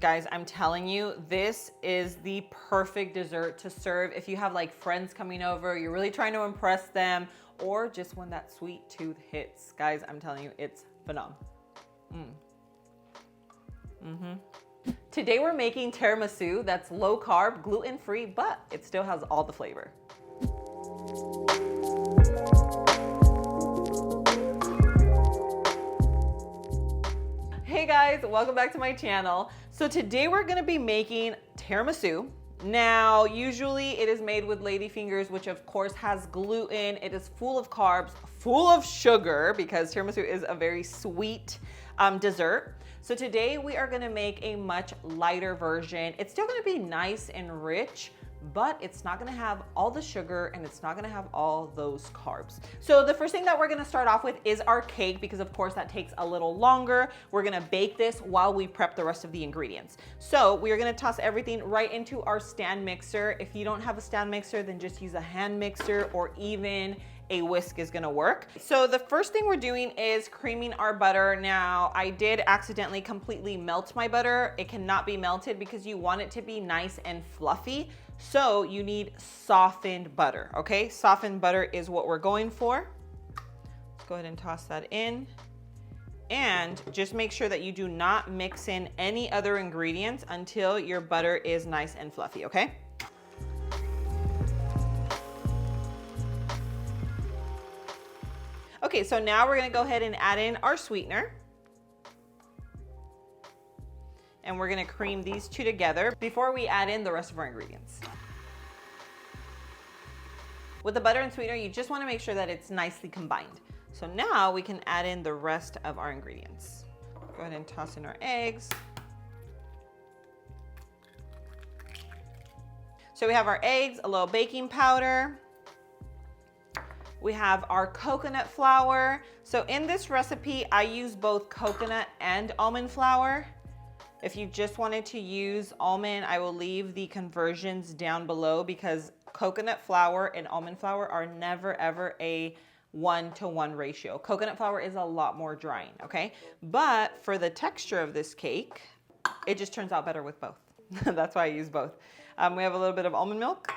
Guys, I'm telling you, this is the perfect dessert to serve if you have like friends coming over, you're really trying to impress them, or just when that sweet tooth hits. Guys, I'm telling you, it's phenomenal. Today we're making tiramisu that's low carb, gluten-free, but it still has all the flavor. Hey guys, welcome back to my channel. So today we're gonna be making tiramisu. Now, usually it is made with Ladyfingers, which of course has gluten. It is full of carbs, full of sugar, because tiramisu is a very sweet dessert. So today we are gonna make a much lighter version. It's still gonna be nice and rich, but it's not gonna have all the sugar and it's not gonna have all those carbs. So the first thing that we're gonna start off with is our cake, because of course that takes a little longer. We're gonna bake this while we prep the rest of the ingredients. So we are gonna toss everything right into our stand mixer. If you don't have a stand mixer, then just use a hand mixer, or even a whisk is gonna work. So the first thing we're doing is creaming our butter. Now, I did accidentally completely melt my butter. It cannot be melted because you want it to be nice and fluffy. So you need softened butter, okay? Softened butter is what we're going for. Let's go ahead and toss that in. And just make sure that you do not mix in any other ingredients until your butter is nice and fluffy, okay? Okay, so now we're gonna go ahead and add in our sweetener. And we're gonna cream these two together before we add in the rest of our ingredients. With the butter and sweetener, you just wanna make sure that it's nicely combined. So now we can add in the rest of our ingredients. Go ahead and toss in our eggs. So we have our eggs, a little baking powder. We have our coconut flour. So in this recipe, I use both coconut and almond flour. If you just wanted to use almond, I will leave the conversions down below, because coconut flour and almond flour are never ever a 1-to-1 ratio. Coconut flour is a lot more drying, okay? But for the texture of this cake, it just turns out better with both. That's why I use both. We have a little bit of almond milk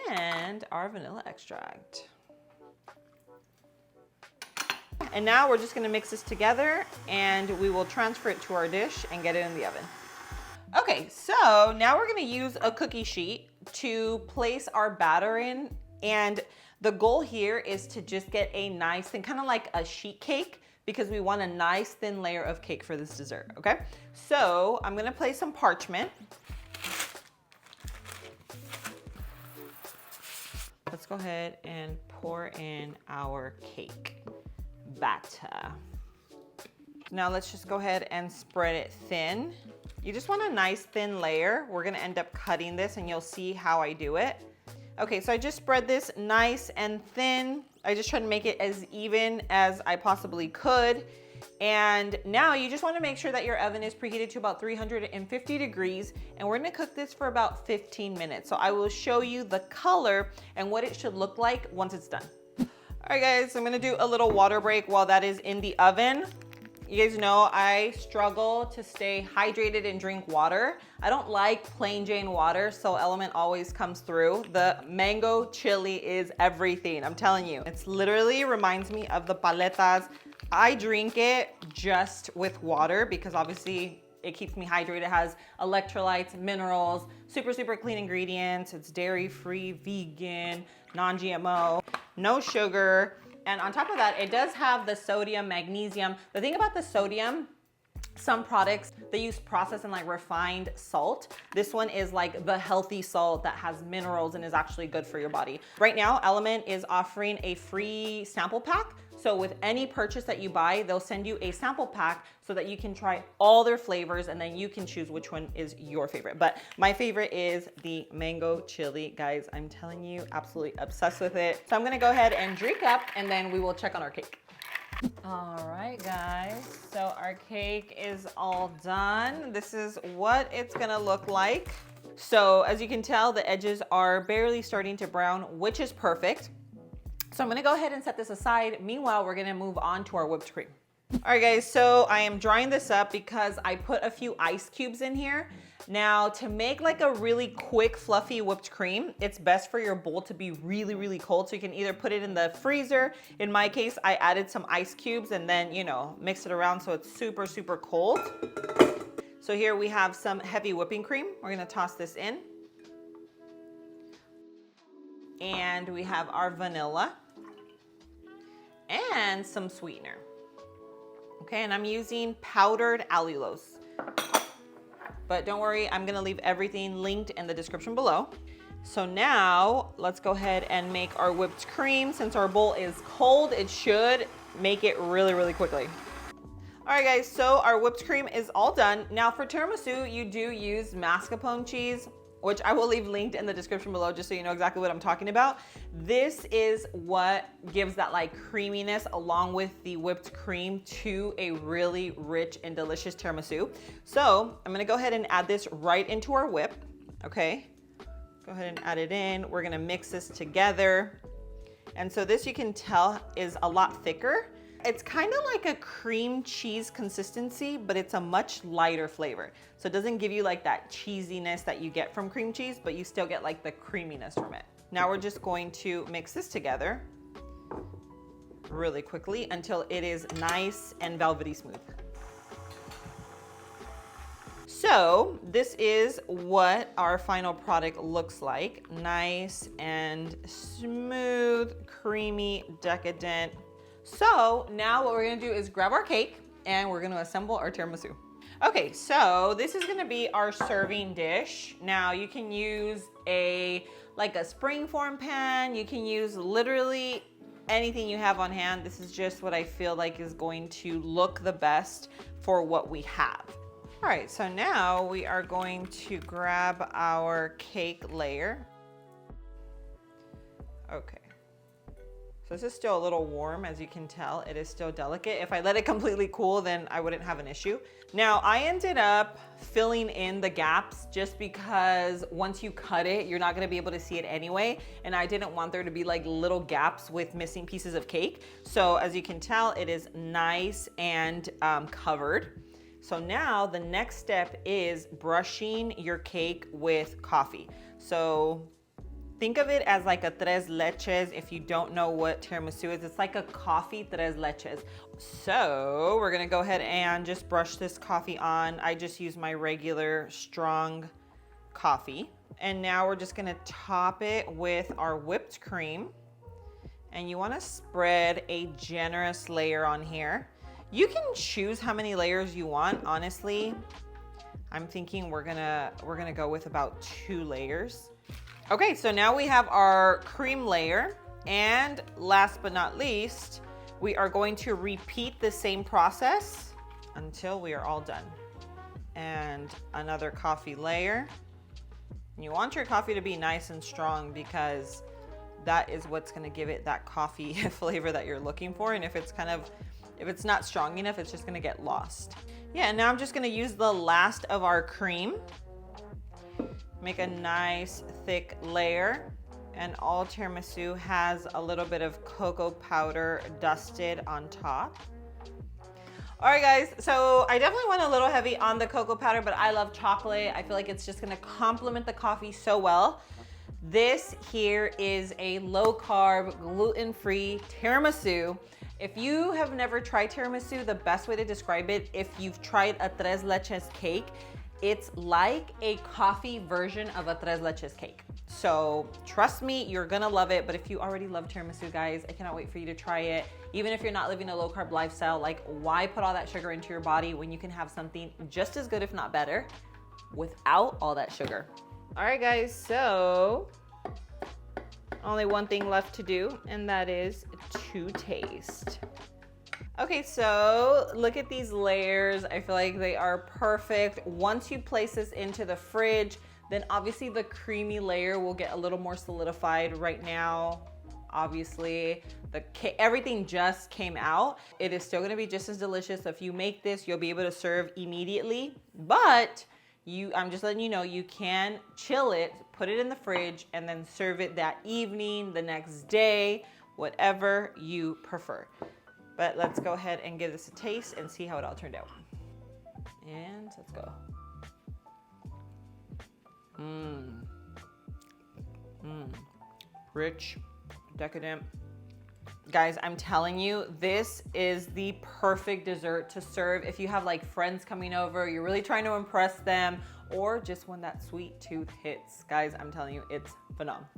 and our vanilla extract. And now we're just gonna mix this together and we will transfer it to our dish and get it in the oven. Okay, so now we're gonna use a cookie sheet to place our batter in. And the goal here is to just get a nice thing, kind of like a sheet cake, because we want a nice thin layer of cake for this dessert, okay? So I'm gonna place some parchment. Let's go ahead and pour in our cake batter. Now let's just go ahead and spread it thin. You just want a nice thin layer. We're gonna end up cutting this and you'll see how I do it. Okay, so I just spread this nice and thin. I just tried to make it as even as I possibly could. And now you just wanna make sure that your oven is preheated to about 350 degrees, and we're gonna cook this for about 15 minutes. So I will show you the color and what it should look like once it's done. All right guys, I'm gonna do a little water break while that is in the oven. You guys know I struggle to stay hydrated and drink water. I don't like plain Jane water, so Element always comes through. The mango chili is everything, I'm telling you. It's literally reminds me of the paletas. I drink it just with water because obviously it keeps me hydrated. It has electrolytes, minerals, super, super clean ingredients. It's dairy-free, vegan, non-GMO, no sugar. And on top of that, it does have the sodium, magnesium. The thing about the sodium, some products, they use processed and like refined salt. This one is like the healthy salt that has minerals and is actually good for your body. Right now, Element is offering a free sample pack. So with any purchase that you buy, they'll send you a sample pack so that you can try all their flavors and then you can choose which one is your favorite. But my favorite is the mango chili. Guys, I'm telling you, absolutely obsessed with it. So I'm gonna go ahead and drink up and then we will check on our cake. All right, guys, so our cake is all done. This is what it's gonna look like. So as you can tell, the edges are barely starting to brown, which is perfect. So I'm gonna go ahead and set this aside. Meanwhile, we're gonna move on to our whipped cream. All right guys, so I am drying this up because I put a few ice cubes in here. Now to make like a really quick fluffy whipped cream, it's best for your bowl to be really, really cold. So you can either put it in the freezer. In my case, I added some ice cubes and then, you know, mix it around so it's super, super cold. So here we have some heavy whipping cream. We're gonna toss this in. And we have our vanilla and some sweetener. Okay, and I'm using powdered allulose. But don't worry, I'm gonna leave everything linked in the description below. So now let's go ahead and make our whipped cream. Since our bowl is cold, it should make it really, really quickly. All right guys, so our whipped cream is all done. Now for tiramisu, you do use mascarpone cheese, which I will leave linked in the description below just so you know exactly what I'm talking about. This is what gives that like creaminess along with the whipped cream to a really rich and delicious tiramisu. So I'm gonna go ahead and add this right into our whip, okay? Go ahead and add it in. We're gonna mix this together. And so this you can tell is a lot thicker. It's kind of like a cream cheese consistency, but it's a much lighter flavor. So it doesn't give you like that cheesiness that you get from cream cheese, but you still get like the creaminess from it. Now we're just going to mix this together really quickly until it is nice and velvety smooth. So this is what our final product looks like. Nice and smooth, creamy, decadent. So now what we're gonna do is grab our cake and we're gonna assemble our tiramisu. Okay, so this is gonna be our serving dish. Now you can use like a springform pan. You can use literally anything you have on hand. This is just what I feel like is going to look the best for what we have. All right, so now we are going to grab our cake layer. Okay. So this is still a little warm, as you can tell. It is still delicate. If I let it completely cool, then I wouldn't have an issue. Now, I ended up filling in the gaps just because once you cut it, you're not gonna be able to see it anyway. And I didn't want there to be like little gaps with missing pieces of cake. So as you can tell, it is nice and covered. So now the next step is brushing your cake with coffee. So think of it as like a tres leches. If you don't know what tiramisu is, it's like a coffee tres leches. So we're gonna go ahead and just brush this coffee on. I just use my regular strong coffee. And now we're just gonna top it with our whipped cream. And you wanna spread a generous layer on here. You can choose how many layers you want. Honestly, I'm thinking we're gonna go with about 2 layers. Okay, so now we have our cream layer, and last but not least, we are going to repeat the same process until we are all done. And another coffee layer. You want your coffee to be nice and strong because that is what's gonna give it that coffee flavor that you're looking for. And if it's not strong enough, it's just gonna get lost. Yeah, and now I'm just gonna use the last of our cream. Make a nice thick layer, and all tiramisu has a little bit of cocoa powder dusted on top. All right guys, so I definitely went a little heavy on the cocoa powder, but I love chocolate. I feel like it's just gonna complement the coffee so well. This here is a low carb, gluten-free tiramisu. If you have never tried tiramisu, the best way to describe it, if you've tried a tres leches cake, it's like a coffee version of a tres leches cake. So trust me, you're gonna love it. But if you already love tiramisu, guys, I cannot wait for you to try it. Even if you're not living a low carb lifestyle, like why put all that sugar into your body when you can have something just as good, if not better, without all that sugar. All right, guys, so only one thing left to do, and that is to taste. Okay, so look at these layers. I feel like they are perfect. Once you place this into the fridge, then obviously the creamy layer will get a little more solidified. Right now, obviously, everything just came out. It is still gonna be just as delicious. If you make this, you'll be able to serve immediately, but I'm just letting you know, you can chill it, put it in the fridge, and then serve it that evening, the next day, whatever you prefer. But let's go ahead and give this a taste and see how it all turned out. And let's go. Rich, decadent. Guys, I'm telling you, this is the perfect dessert to serve if you have like friends coming over, you're really trying to impress them, or just when that sweet tooth hits. Guys, I'm telling you, it's phenomenal.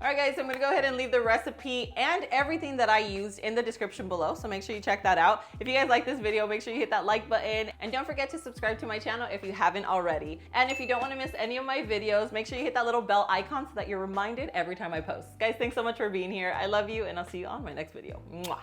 All right, guys, I'm gonna go ahead and leave the recipe and everything that I used in the description below, so make sure you check that out. If you guys like this video, make sure you hit that like button, and don't forget to subscribe to my channel if you haven't already. And if you don't wanna miss any of my videos, make sure you hit that little bell icon so that you're reminded every time I post. Guys, thanks so much for being here. I love you, and I'll see you on my next video. Mwah.